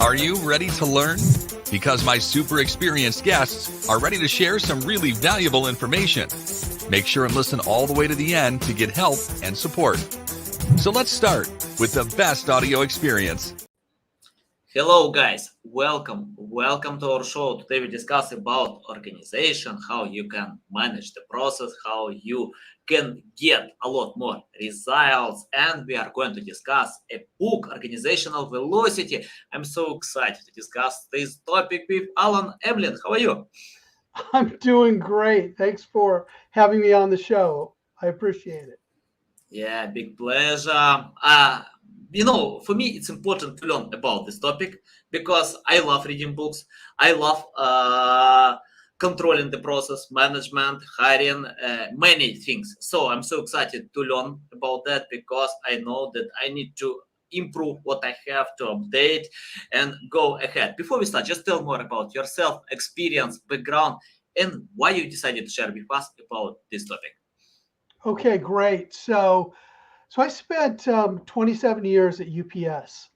Are you ready to learn? Because my super experienced guests are ready to share some really valuable information. Make sure and listen all the way to the end to get help and support. So let's start with the best audio experience. Hello guys, welcome to our show. Today we discuss about organization, how you can manage the process, how you can get a lot more results, and we are going to discuss a book, Organizational Velocity. I'm so excited to discuss this topic with Alan Amling. How are you? I'm doing great. Thanks for having me on the show. I appreciate it. Yeah, big pleasure. For me, it's important to learn about this topic because I love reading books. I love controlling the process, management, hiring, many things. So I'm so excited to learn about that because I know that I need to improve what I have to update and go ahead. Before we start, just tell more about yourself, experience, background, and why you decided to share with us about this topic. Okay, great. So I spent 27 years at UPS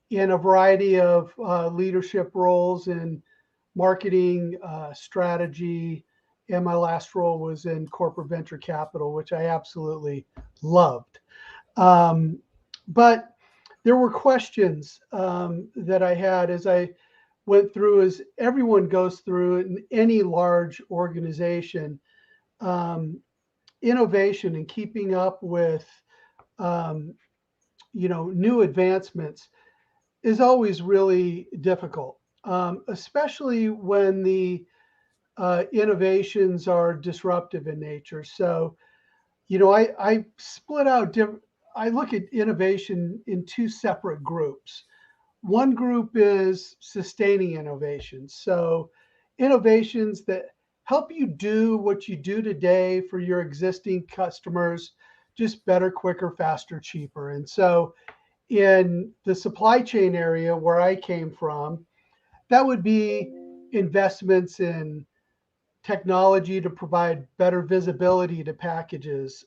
in a variety of leadership roles in marketing, strategy, and my last role was in corporate venture capital, which I absolutely loved. But there were questions that I had as I went through, as everyone goes through in any large organization. Innovation and keeping up with new advancements is always really difficult, especially when the innovations are disruptive in nature. So I split out I look at innovation in two separate groups. One group is sustaining innovations, so innovations that help you do what you do today for your existing customers, just better, quicker, faster, cheaper. And so in the supply chain area where I came from, that would be investments in technology to provide better visibility to packages,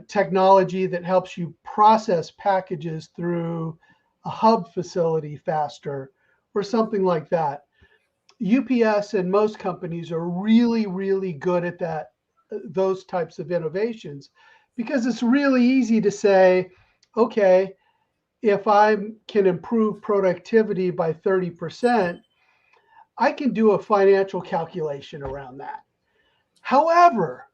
technology that helps you process packages through a hub facility faster, or something like that. UPS and most companies are really, really good at those types of innovations, because it's really easy to say, okay, if I can improve productivity by 30%, I can do a financial calculation around that. However,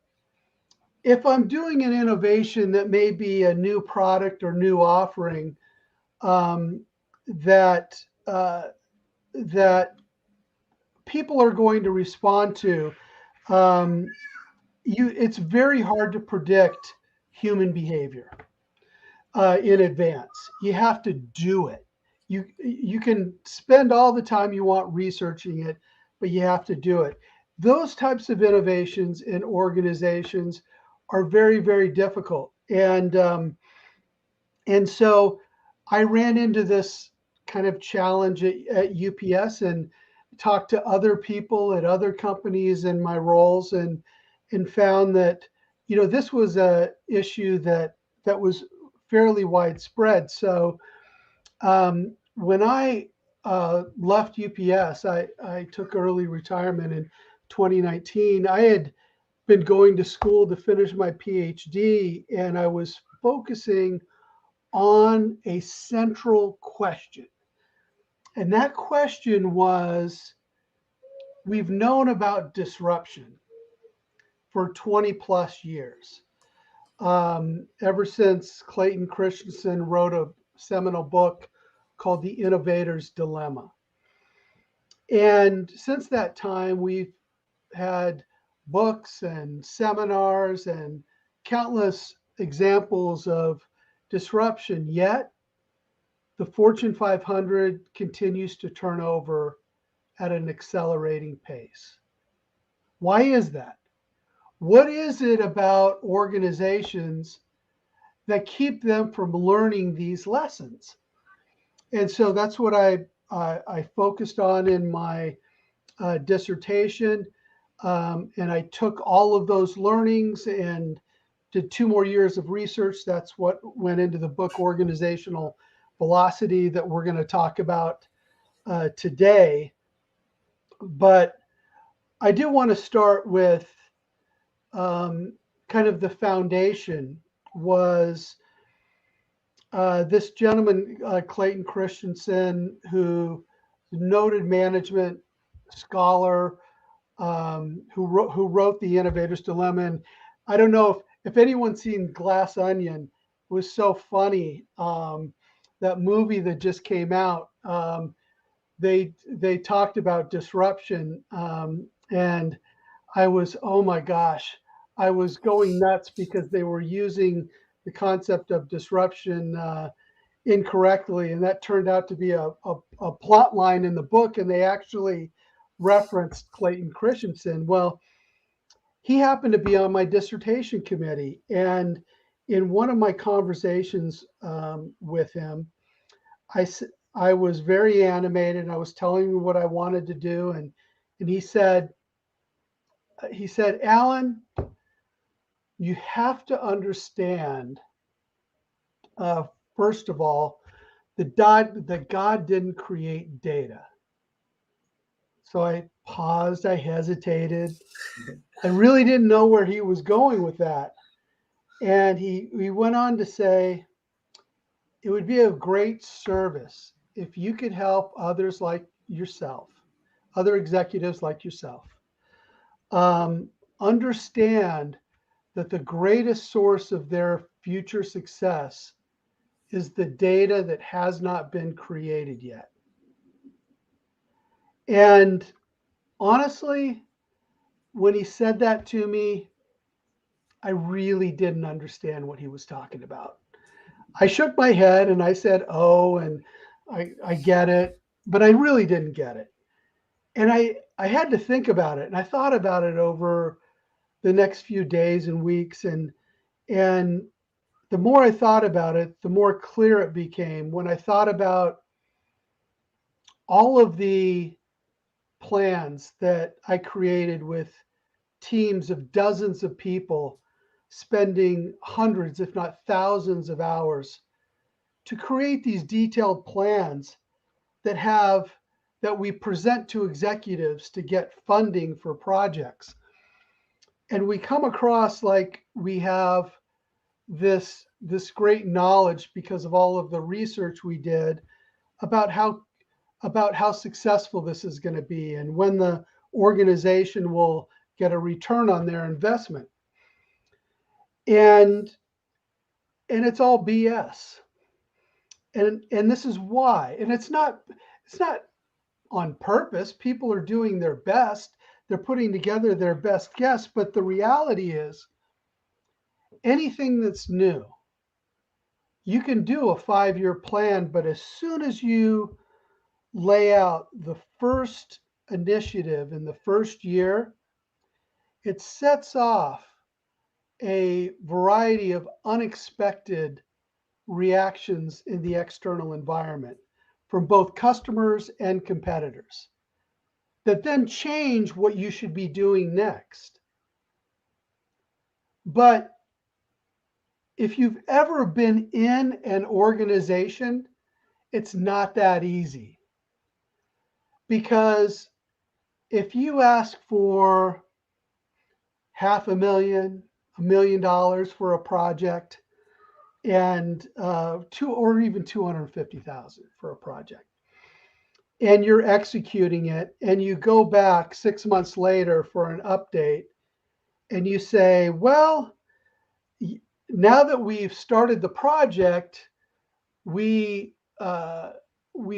if I'm doing an innovation that may be a new product or new offering that that people are going to respond to, it's very hard to predict human behavior in advance. You have to do it. You can spend all the time you want researching it, but you have to do it. Those types of innovations in organizations are very, very difficult. And so I ran into this kind of challenge at UPS and talked to other people at other companies in my roles, and found that this was a issue that was fairly widespread. So when I left UPS, I took early retirement in 2019. I had been going to school to finish my PhD, and I was focusing on a central question. And that question was, we've known about disruption for 20 plus years, ever since Clayton Christensen wrote a seminal book called The Innovator's Dilemma. And since that time, we've had books and seminars and countless examples of disruption, yet the Fortune 500 continues to turn over at an accelerating pace. Why is that? What is it about organizations that keep them from learning these lessons? And so that's what I focused on in my dissertation. And I took all of those learnings and did 2 more years of research. That's what went into the book Organizational velocity that we're going to talk about today. But I do want to start with kind of the foundation was this gentleman, Clayton Christensen, who noted management scholar, who wrote The Innovator's Dilemma. And I don't know if anyone's seen Glass Onion. It was so funny. That movie that just came out, they talked about disruption, and I was, oh my gosh, I was going nuts because they were using the concept of disruption incorrectly, and that turned out to be a plot line in the book, and they actually referenced Clayton Christensen. Well, he happened to be on my dissertation committee, and in one of my conversations with him, I was very animated, and I was telling him what I wanted to do, and he said, Alan, you have to understand, first of all, that God didn't create data. So I paused, I hesitated. I really didn't know where he was going with that. And he went on to say, it would be a great service if you could help others like yourself, other executives like yourself, understand that the greatest source of their future success is the data that has not been created yet. And honestly, when he said that to me, I really didn't understand what he was talking about. I shook my head and I said, oh, and I get it, but I really didn't get it. And I had to think about it, and I thought about it over the next few days and weeks, and the more I thought about it, the more clear it became when I thought about all of the plans that I created with teams of dozens of people spending hundreds, if not thousands of hours to create these detailed plans that we present to executives to get funding for projects. And we come across like we have this great knowledge because of all of the research we did about how successful this is going to be and when the organization will get a return on their investment. And it's all BS. And this is why. And it's not on purpose. People are doing their best. They're putting together their best guess. But the reality is, anything that's new, you can do a 5-year plan, but as soon as you lay out the first initiative in the first year, it sets off a variety of unexpected reactions in the external environment from both customers and competitors that then change what you should be doing next. But if you've ever been in an organization, it's not that easy. Because if you ask for $500,000, $1 million for a project, and or even 250,000 for a project, and you're executing it, and you go back 6 months later for an update, and you say, well, now that we've started the project, we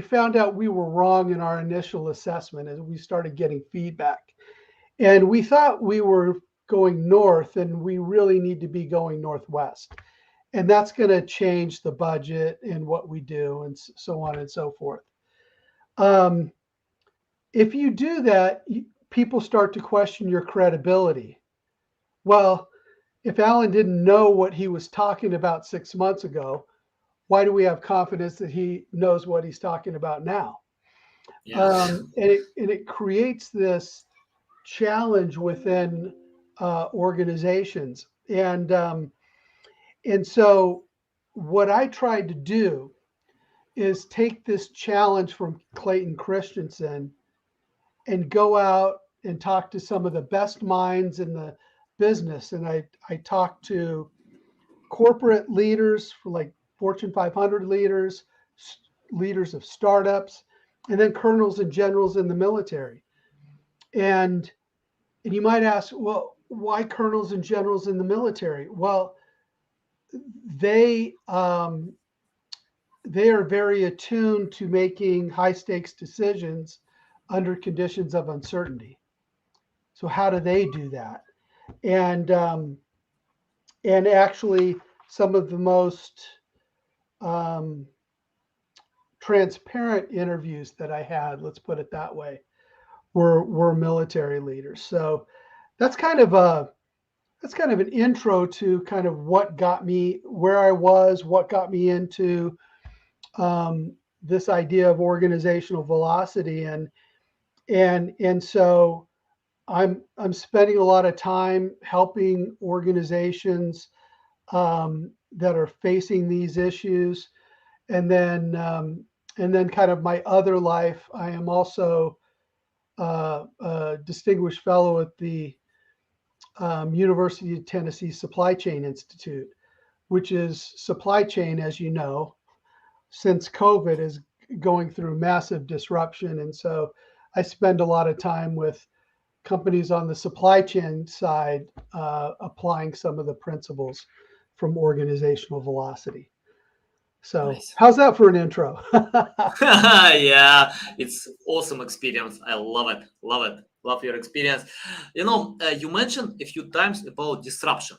found out we were wrong in our initial assessment as we started getting feedback. And we thought we were going north, and we really need to be going northwest. And that's going to change the budget and what we do and so on and so forth. If you do that, people start to question your credibility. Well, if Alan didn't know what he was talking about 6 months ago, why do we have confidence that he knows what he's talking about now? Yeah. And it creates this challenge within organizations. And so what I tried to do is take this challenge from Clayton Christensen and go out and talk to some of the best minds in the business. And I talked to corporate leaders for like Fortune 500 leaders, leaders of startups, and then colonels and generals in the military. And you might ask, well, why colonels and generals in the military? Well, they they are very attuned to making high stakes decisions under conditions of uncertainty. So how do they do that? And and actually, some of the most transparent interviews that I had, let's put it that way, were military leaders. So that's kind of an intro to kind of what got me where I was, what got me into this idea of organizational velocity, and so I'm spending a lot of time helping organizations that are facing these issues, and then kind of my other life, I am also a distinguished fellow at the University of Tennessee Supply Chain Institute, which is supply chain, as you know, since COVID is going through massive disruption. And so I spend a lot of time with companies on the supply chain side applying some of the principles from organizational velocity. So Nice. how's that for an intro? Yeah, it's awesome experience. I love it. Love it. Love your experience. You mentioned a few times about disruption.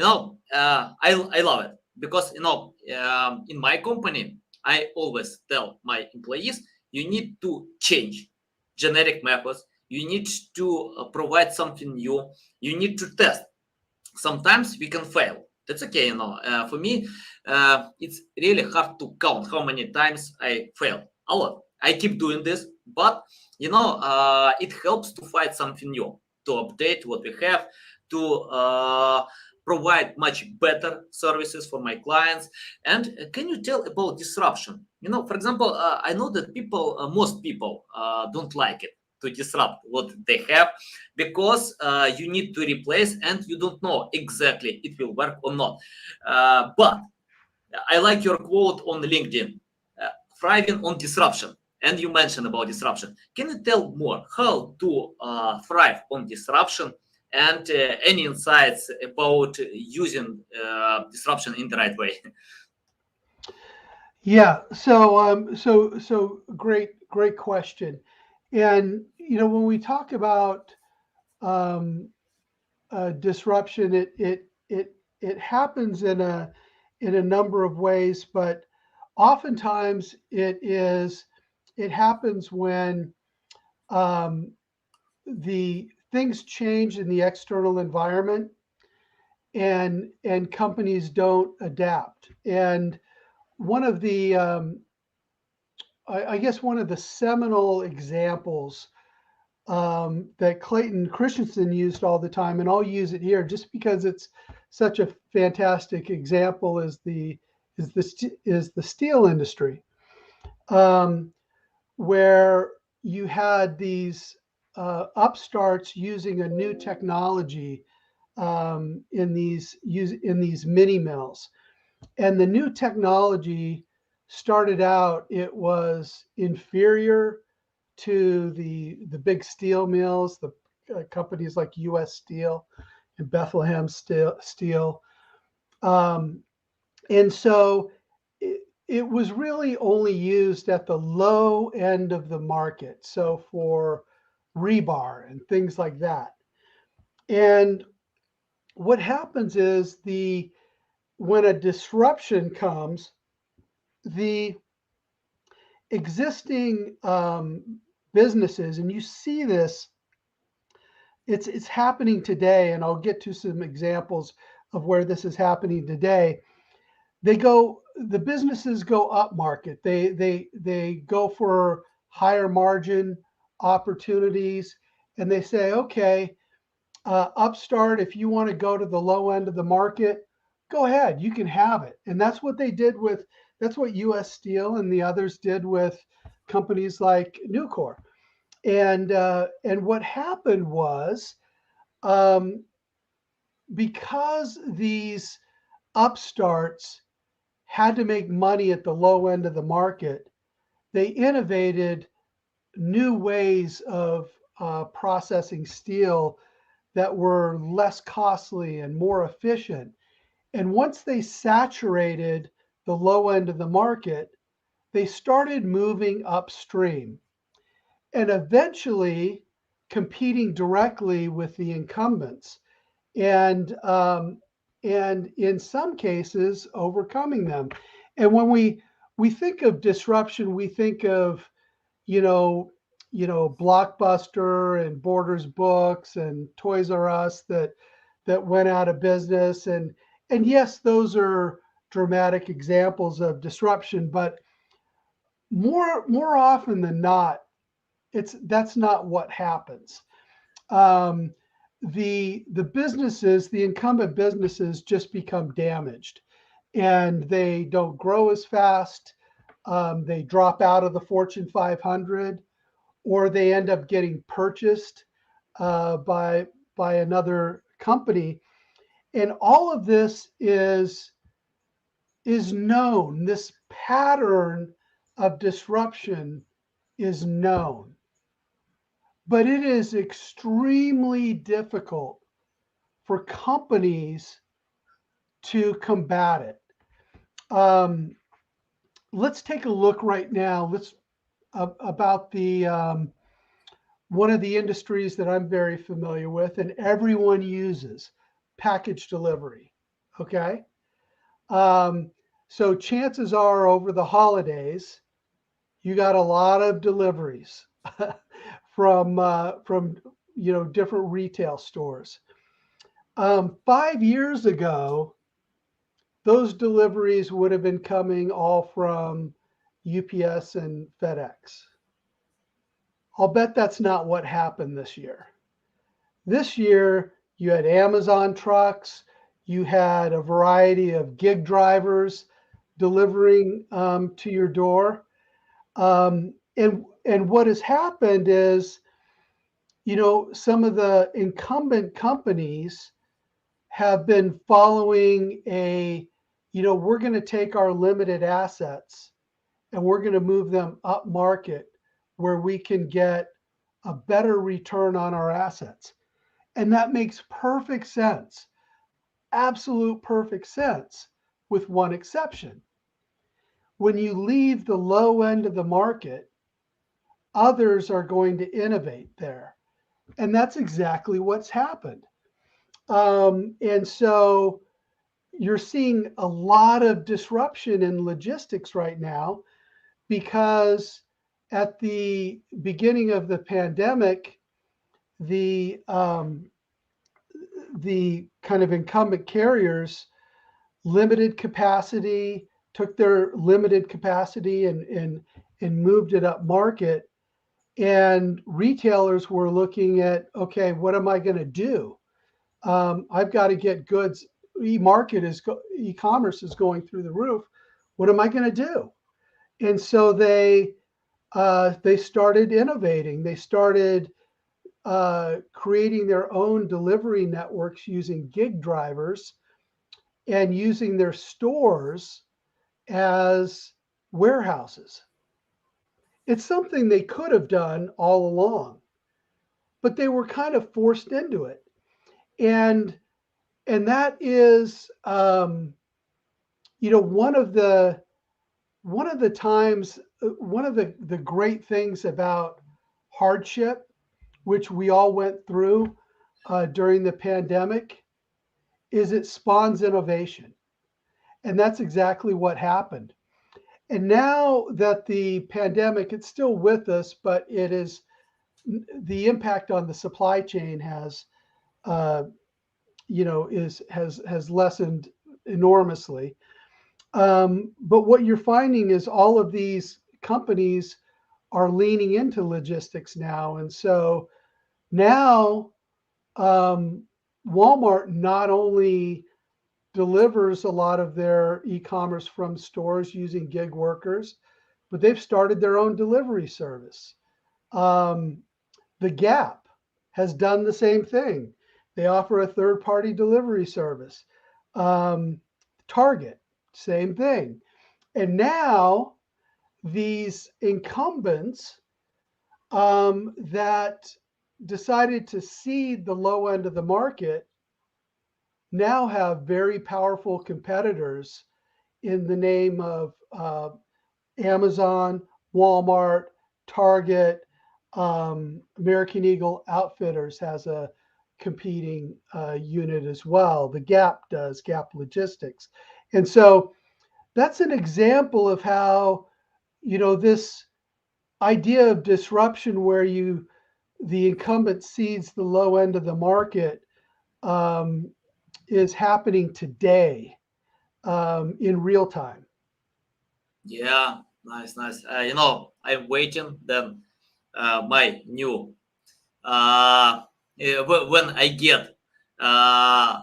I love it because in my company, I always tell my employees, you need to change generic methods. You need to provide something new. You need to test. Sometimes we can fail. That's okay. For me, it's really hard to count how many times I fail. A lot. I keep doing this, but it helps to find something new, to update what we have, to provide much better services for my clients. And can you tell about disruption? For example, I know that most people don't like it to disrupt what they have, because you need to replace and you don't know exactly it will work or not. But I like your quote on LinkedIn, thriving on disruption. And you mentioned about disruption. Can you tell more how to thrive on disruption, and any insights about using disruption in the right way? Yeah. So great question. And when we talk about disruption, it happens in a number of ways, but oftentimes it happens when the things change in the external environment, and companies don't adapt. And one of the I guess one of the seminal examples that Clayton Christensen used all the time, and I'll use it here just because it's such a fantastic example, is the steel industry, where you had these upstarts using a new technology in these mini mills, and the new technology started out, it was inferior to the big steel mills, the companies like U.S. Steel and Bethlehem Steel. And so it was really only used at the low end of the market. So for rebar and things like that. And what happens is when a disruption comes, the existing businesses, and you see this, it's happening today, and I'll get to some examples of where this is happening today. The businesses go up market. They go for higher margin opportunities, and they say, okay, upstart, if you want to go to the low end of the market, go ahead, you can have it. And that's what they did with That's what U.S. Steel and the others did with companies like Nucor. And what happened was, um, because these upstarts had to make money at the low end of the market, they innovated new ways of processing steel that were less costly and more efficient. And once they saturated the low end of the market, they started moving upstream and eventually competing directly with the incumbents, and and in some cases overcoming them. And when we think of disruption, we think of, you know, Blockbuster and Borders Books and Toys R Us that went out of business, and yes, those are dramatic examples of disruption, but more often than not, that's not what happens. Um, the businesses, the incumbent businesses, just become damaged, and they don't grow as fast. They drop out of the Fortune 500, or they end up getting purchased by another company. And all of this is known. This pattern of disruption is known, but it is extremely difficult for companies to combat it. Um, let's take a look right now. Let's about the one of the industries that I'm very familiar with and everyone uses, package delivery. Okay. Um, so chances are over the holidays, you got a lot of deliveries from different retail stores. 5 years ago, those deliveries would have been coming all from UPS and FedEx. I'll bet that's not what happened this year. This year, you had Amazon trucks, you had a variety of gig drivers delivering to your door. And what has happened is, some of the incumbent companies have been following we're going to take our limited assets and we're going to move them up market where we can get a better return on our assets. And that makes perfect sense, absolute perfect sense, with one exception. When you leave the low end of the market, others are going to innovate there. And that's exactly what's happened. And so you're seeing a lot of disruption in logistics right now because at the beginning of the pandemic, the kind of incumbent carriers limited capacity, took their limited capacity and moved it up market. And retailers were looking at, okay, what am I going to do? I've got to get goods. E-commerce is going through the roof. What am I going to do? And so they started innovating. They started creating their own delivery networks using gig drivers and using their stores as warehouses. It's something they could have done all along, but they were kind of forced into it. And that is, one of the great things about hardship, which we all went through during the pandemic, is it spawns innovation. And that's exactly what happened. And now that the pandemic, it's still with us, but it is the impact on the supply chain has lessened enormously. But what you're finding is all of these companies are leaning into logistics now. And so now Walmart not only delivers a lot of their e-commerce from stores using gig workers, but they've started their own delivery service. Um, the Gap has done the same thing. They offer a third-party delivery service. Um, Target, same thing. And now these incumbents that decided to seed the low end of the market now have very powerful competitors in the name of Amazon, Walmart, Target, American Eagle Outfitters has a competing unit as well. The Gap does, Gap Logistics. And so that's an example of how, this idea of disruption where the incumbent seeds the low end of the market um, is happening today in real time. Yeah, nice, nice. I'm waiting then my new when I get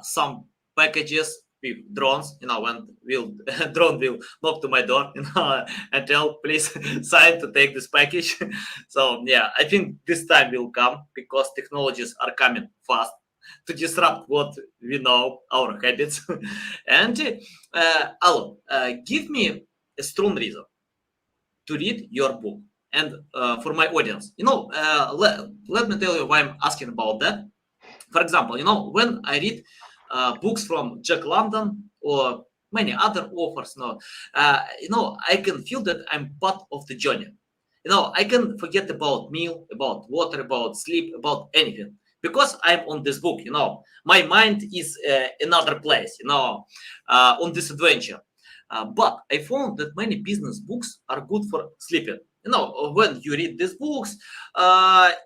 some packages with drones, when will drone will knock to my door, and tell please sign to take this package. So yeah, I think this time will come because technologies are coming fast to disrupt what we know, our habits. And Alan, give me a strong reason to read your book. And for my audience, let me tell you why I'm asking about that. For example, when I read books from Jack London or many other authors, I can feel that I'm part of the journey. I can forget about meal, about water, about sleep, about anything because I'm on this book. My mind is another place. On this adventure. But I found that many business books are good for sleeping. When you read these books,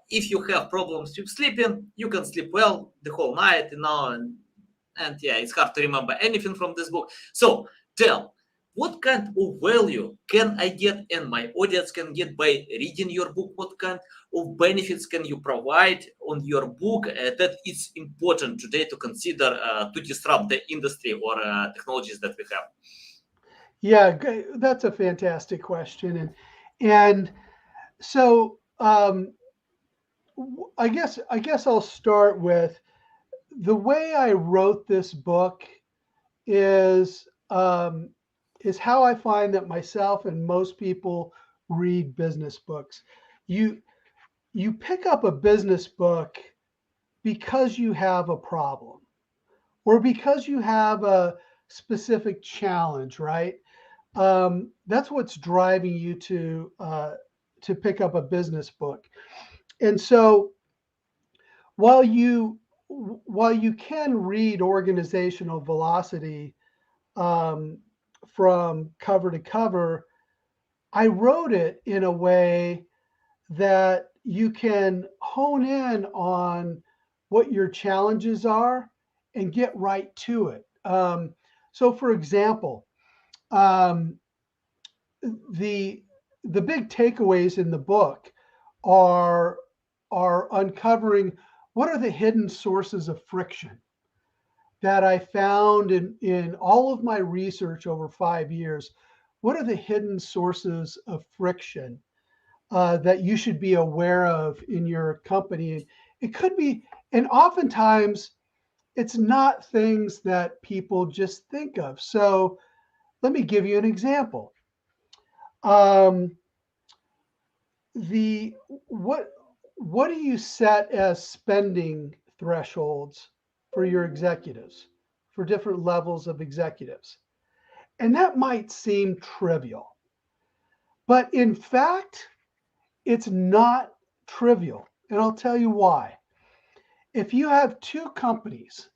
if you have problems with sleeping, you can sleep well the whole night, and yeah, it's hard to remember anything from this book. So tell, what kind of value can I get and my audience can get by reading your book? What kind of benefits can you provide on your book that it's important today to consider to disrupt the industry or technologies that we have? Yeah, that's a fantastic question, and so I guess I'll start with the way I wrote this book is um, is how I find that myself and most people read business books. You you pick up a business book because you have a problem or because you have a specific challenge, right? That's what's driving you to pick up a business book. And so while you while you can read organizational velocity um, from cover to cover, I wrote it in a way that you can hone in on what your challenges are and get right to it. So, for example, um, the the big takeaways in the book are uncovering what are the hidden sources of friction that I found in all of my research over 5 years. What are the hidden sources of friction that you should be aware of in your company? It could be, and oftentimes it's not things that people just think of. So let me give you an example. Um, the what what do you set as spending thresholds for your executives, for different levels of executives? And that might seem trivial, but in fact, it's not trivial. And I'll tell you why. If you have two companies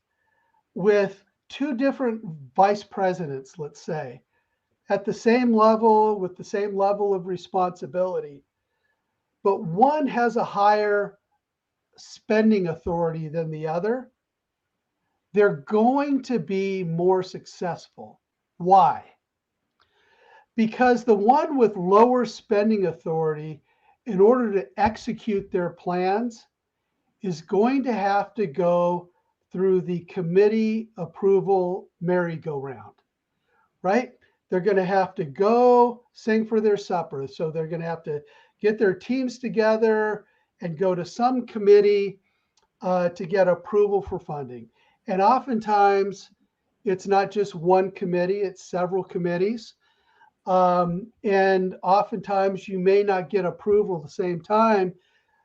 with two different vice presidents, let's say, at the same level with the same level of responsibility, but one has a higher spending authority than the other, they're going to be more successful. Why? Because the one with lower spending authority, in order to execute their plans, is going to have to go through the committee approval merry-go-round, right? They're going to have to go sing for their supper. So they're going to have to get their teams together and go to some committee to get approval for funding. And oftentimes, it's not just one committee, it's several committees. And oftentimes, you may not get approval at the same time.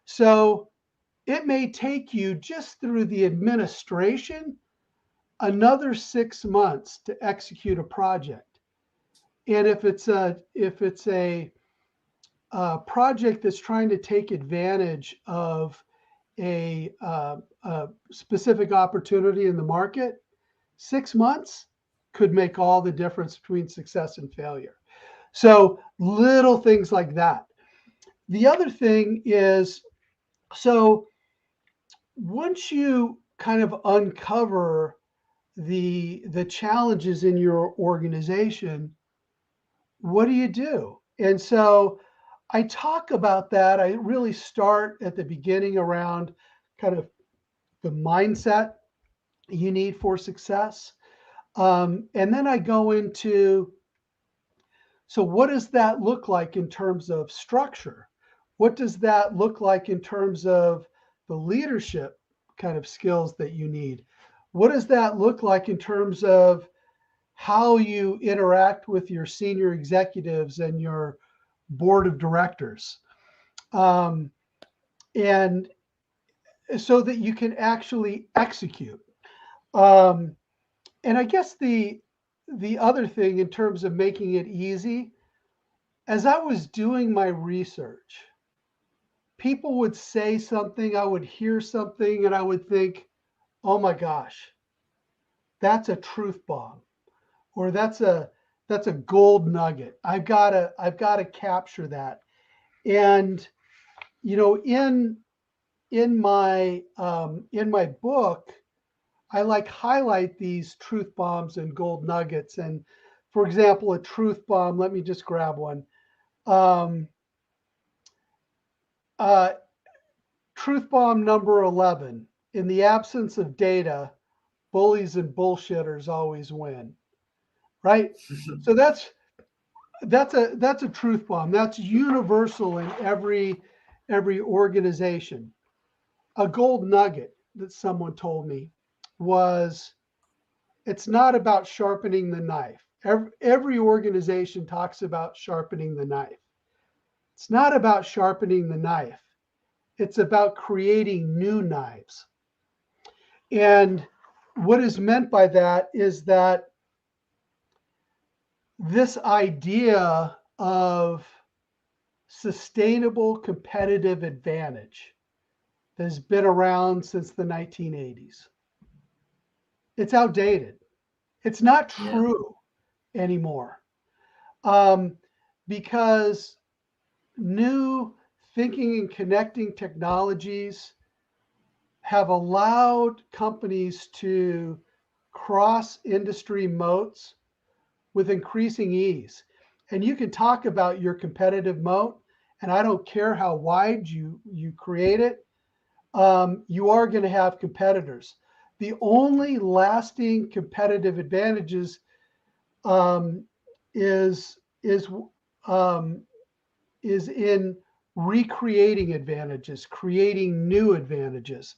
So it may take you just through the administration another 6 months to execute a project. And if it's a project that's trying to take advantage of a specific opportunity in the market, 6 months could make all the difference between success and failure. So little things like that. The other thing is, so once you kind of uncover the challenges in your organization, what do you do? And so I talk about that. I really start at the beginning around kind of the mindset you need for success. And then I go into, so what does that look like in terms of structure? What does that look like in terms of the leadership kind of skills that you need? What does that look like in terms of how you interact with your senior executives and your board of directors? And so that you can actually execute. And I guess the other thing in terms of making it easy, as I was doing my research, people would say something, I would hear something, and I would think, oh my gosh, that's a truth bomb, or that's a gold nugget. I've got to capture that. And in my book, I like highlight these truth bombs and gold nuggets. And for example, a truth bomb, let me just grab one. Truth bomb number 11, in the absence of data, bullies and bullshitters always win, right? So that's a truth bomb. That's universal in every organization. A gold nugget that someone told me was, it's not about sharpening the knife. Every organization talks about sharpening the knife. It's not about sharpening the knife. It's about creating new knives. And what is meant by that is that this idea of sustainable competitive advantage that has been around since the 1980s. It's outdated. It's not true anymore, because new thinking and connecting technologies have allowed companies to cross industry moats with increasing ease. And you can talk about your competitive moat, and I don't care how wide you create it, you are going to have competitors. The only lasting competitive advantages is in recreating advantages, creating new advantages,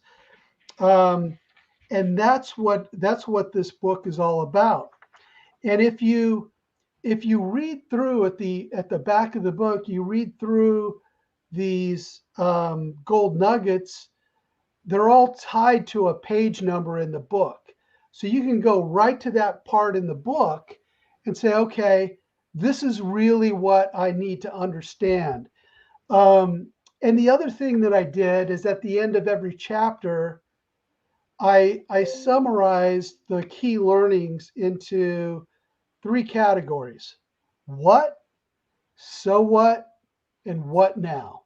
and that's what this book is all about. And if you read through at the back of the book, you read through these gold nuggets. They're all tied to a page number in the book. So you can go right to that part in the book and say, okay, this is really what I need to understand. And the other thing that I did is at the end of every chapter, I summarized the key learnings into 3 categories: what, so what, and what now.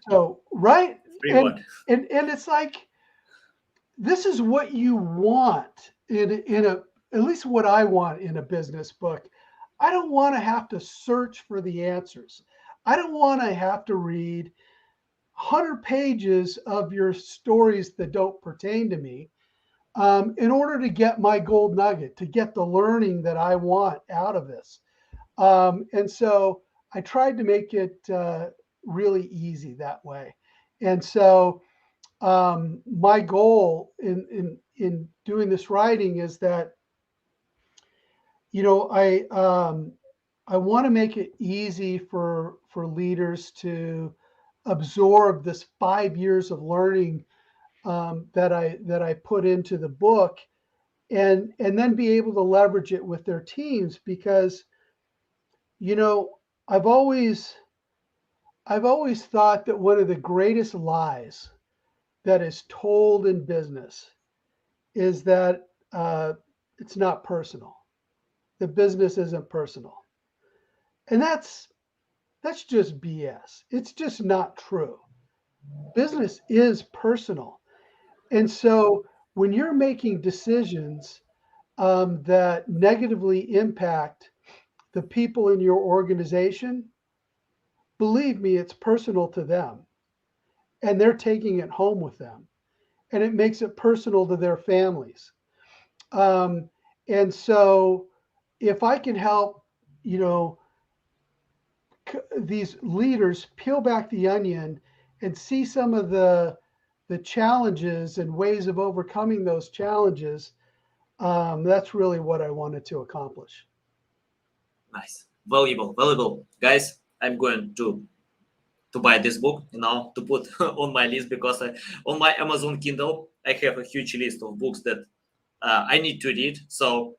So, right? And it's like, this is what you want in a, at least what I want in a business book. I don't want to have to search for the answers. I don't want to have to read 100 pages of your stories that don't pertain to me. in order to get my gold nugget, to get the learning that I want out of this. And so I tried to make it really easy that way. And so my goal in doing this writing is that, you know, I want to make it easy for leaders to absorb this 5 years of learning that I put into the book, and then be able to leverage it with their teams. Because, you know, I've always thought that one of the greatest lies that is told in business is that it's not personal. The business isn't personal, and that's just BS. It's just not true. Business is personal, and so when you're making decisions that negatively impact the people in your organization, believe me, it's personal to them, and they're taking it home with them, and it makes it personal to their families. Um, and so, if I can help, you know, these leaders peel back the onion and see some of the challenges and ways of overcoming those challenges, that's really what I wanted to accomplish. Nice, valuable, guys. I'm going to buy this book, you know, to put on my list, because on my Amazon Kindle I have a huge list of books that I need to read. So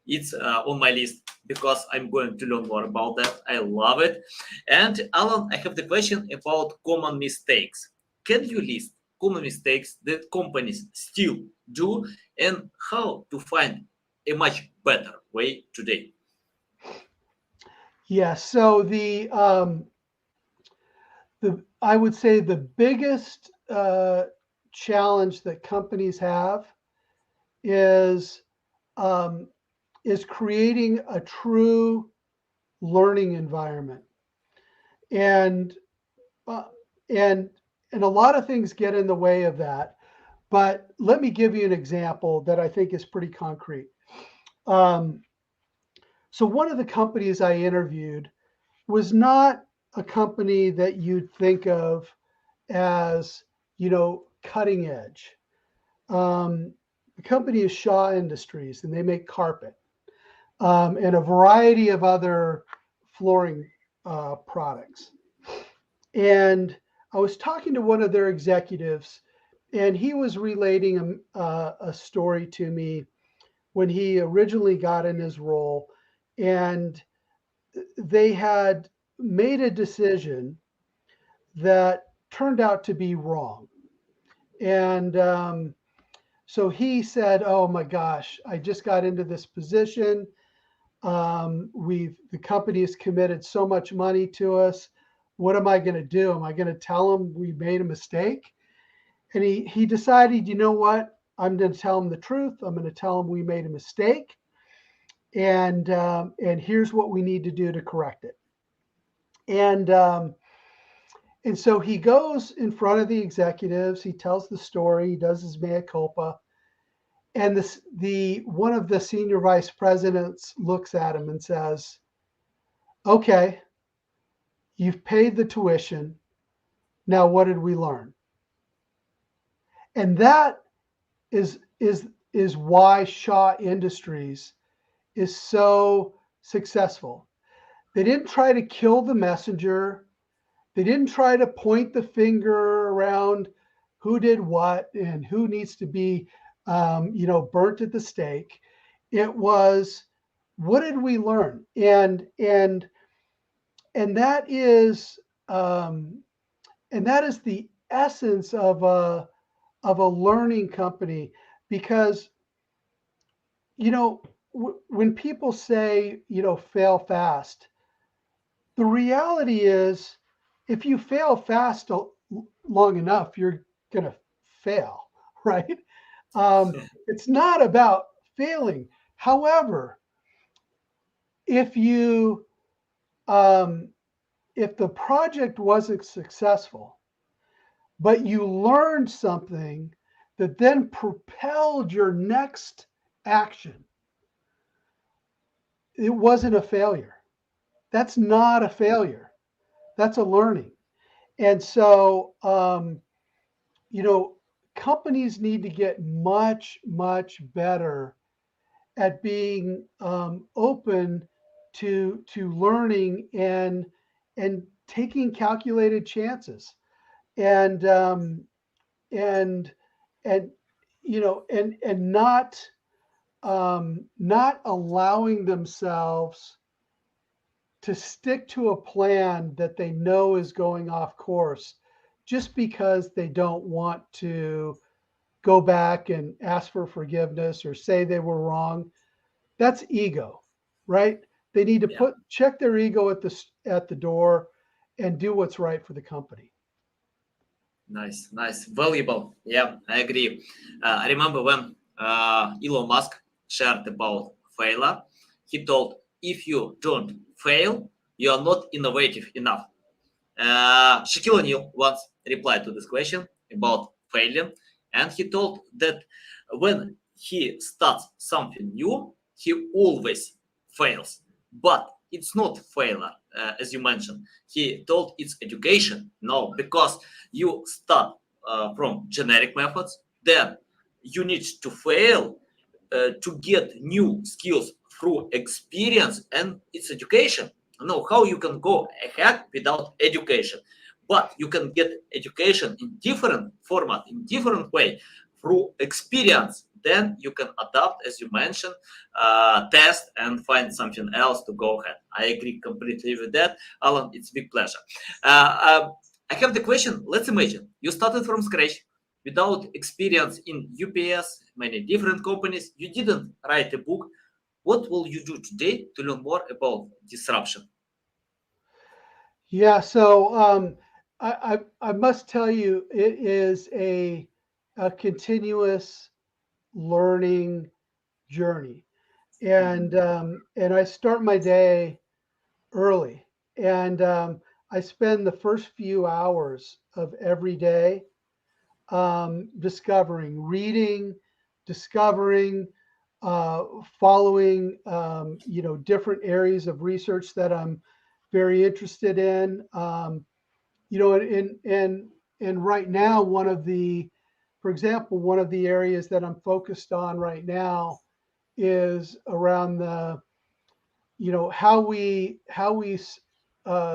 it's on my list because I'm going to learn more about that. I love it. And Alan, I have the question about common mistakes. Can you list common mistakes that companies still do, and how to find a much better way today? Yeah. So the I would say the biggest challenge that companies have is um, is creating a true learning environment, and uh, and and a lot of things get in the way of that. But let me give you an example that I think is pretty concrete. Um, so one of the companies I interviewed was not a company that you'd think of as, you know, cutting edge. The company is Shaw Industries, and they make carpet and a variety of other flooring products. And I was talking to one of their executives, and he was relating a story to me when he originally got in his role, and they had made a decision that turned out to be wrong. And so he said, "Oh my gosh, I just got into this position. The company has committed so much money to us. What am I going to do? Am I going to tell them we made a mistake?" And he decided, you know what? I'm going to tell them the truth. I'm going to tell them we made a mistake, and here's what we need to do to correct it. And and so he goes in front of the executives. He tells the story. He does his mea culpa. And the one of the senior vice presidents looks at him and says, "Okay, you've paid the tuition. Now what did we learn?" And that is why Shaw Industries is so successful. They didn't try to kill the messenger. They didn't try to point the finger around who did what and who needs to be, you know, burnt at the stake. It was, what did we learn? And um, that is the essence of a learning company. Because, you know, when people say, you know, fail fast, the reality is, if you fail fast long enough, you're going to fail, right? It's not about failing. However, if you um, if the project wasn't successful, but you learned something that then propelled your next action, it wasn't a failure. That's not a failure. That's a learning. And so, you know, companies need to get much, much better at being open to learning and taking calculated chances, and and and you know and not allowing themselves to stick to a plan that they know is going off course just because they don't want to go back and ask for forgiveness or say they were wrong. That's ego, right? They need to Yeah. check their ego at the door and do what's right for the company. Nice, nice, valuable. Yeah, I agree. I remember when Elon Musk shared about failure, he told, if you don't fail, you are not innovative enough. Shaquille O'Neal once replied to this question about failure, and he told that when he starts something new, he always fails. But it's not failure, as you mentioned. He told it's education. No, because you start from generic methods, then you need to fail to get new skills through experience, and it's education. No, how you can go ahead without education? But you can get education in different format, in different way, through experience. Then you can adapt, as you mentioned, test and find something else to go ahead. I agree completely with that, Alan. It's a big pleasure. I have the question. Let's imagine you started from scratch without experience in UPS, many different companies. You didn't write a book. What will you do today to learn more about disruption? Yeah, so I must tell you, it is a continuous learning journey, and I start my day early, and I spend the first few hours of every day discovering, reading, discovering, uh, following, different areas of research that I'm very interested in. And right now, for example, one of the areas that I'm focused on right now is around how we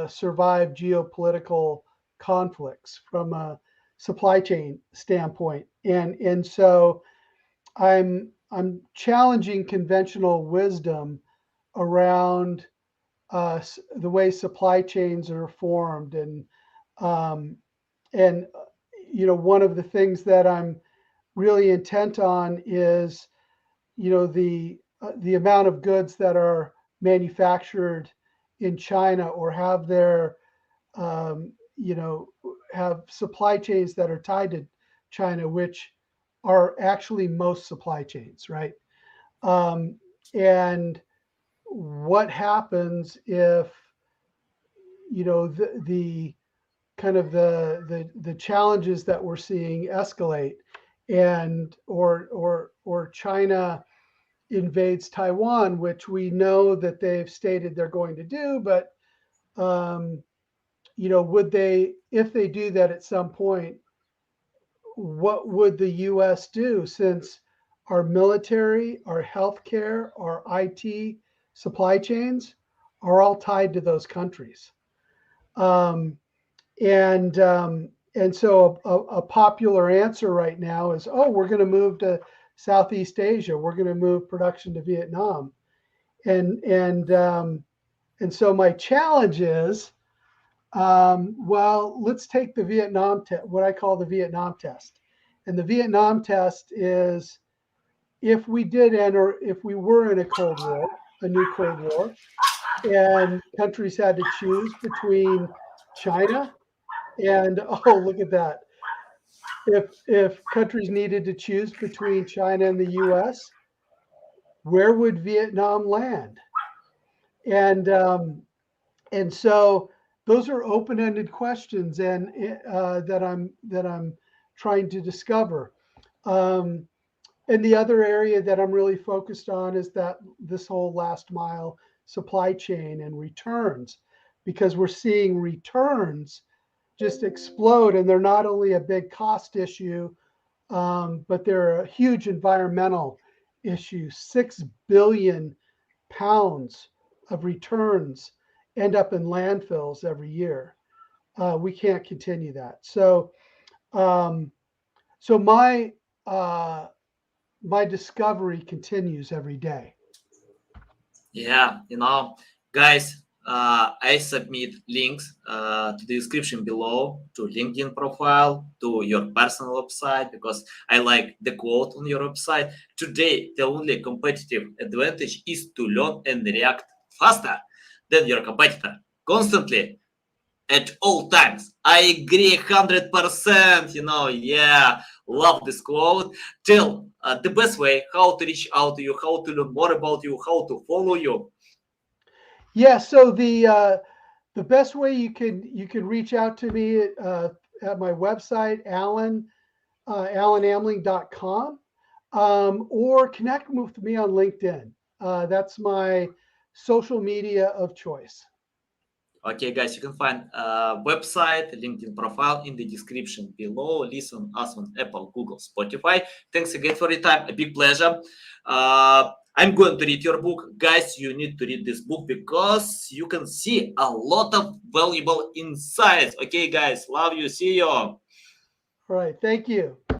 survive geopolitical conflicts from a supply chain standpoint, and so I'm challenging conventional wisdom around the way supply chains are formed, um, and one of the things that I'm really intent on is the amount of goods that are manufactured in China or have their um, you know have supply chains that are tied to China, which are actually most supply chains, right? Um, and what happens if the kind of the challenges that we're seeing escalate, and or China invades Taiwan, which we know that they've stated they're going to do, but um, would they, if they do that at some point, what would the U.S. do, since our military, our healthcare, our IT supply chains are all tied to those countries? Um, and so a popular answer right now is, oh, we're going to move to Southeast Asia. We're going to move production to Vietnam. And so my challenge is, well, let's take the Vietnam test, what I call the Vietnam test. And the Vietnam test is, if we did enter, if we were in a Cold War, a new Cold War, and countries had to choose between China and, oh, look at that. If countries needed to choose between China and the US, where would Vietnam land? And and so those are open-ended questions, and that I'm trying to discover. And the other area that I'm really focused on is that this whole last mile supply chain and returns, because we're seeing returns just explode, and they're not only a big cost issue, but they're a huge environmental issue. 6 billion pounds of returns end up in landfills every year. We can't continue that. So, so my discovery continues every day. Yeah, guys, I submit links to the description below, to LinkedIn profile, to your personal website, because I like the quote on your website. Today, the only competitive advantage is to learn and react faster than your competitor, constantly, at all times. I agree 100%. Yeah, love this quote. Tell the best way how to reach out to you, how to learn more about you, how to follow you. Yeah. So the best way you can reach out to me at my website, alanamling.com, or connect with me on LinkedIn. That's my social media of choice. Okay, guys, you can find website, LinkedIn profile in the description below. Listen us on Apple, Google, Spotify. Thanks again for your time. A big pleasure. I'm going to read your book. Guys, you need to read this book because you can see a lot of valuable insights. Okay, guys, love you. See you. All right. Thank you.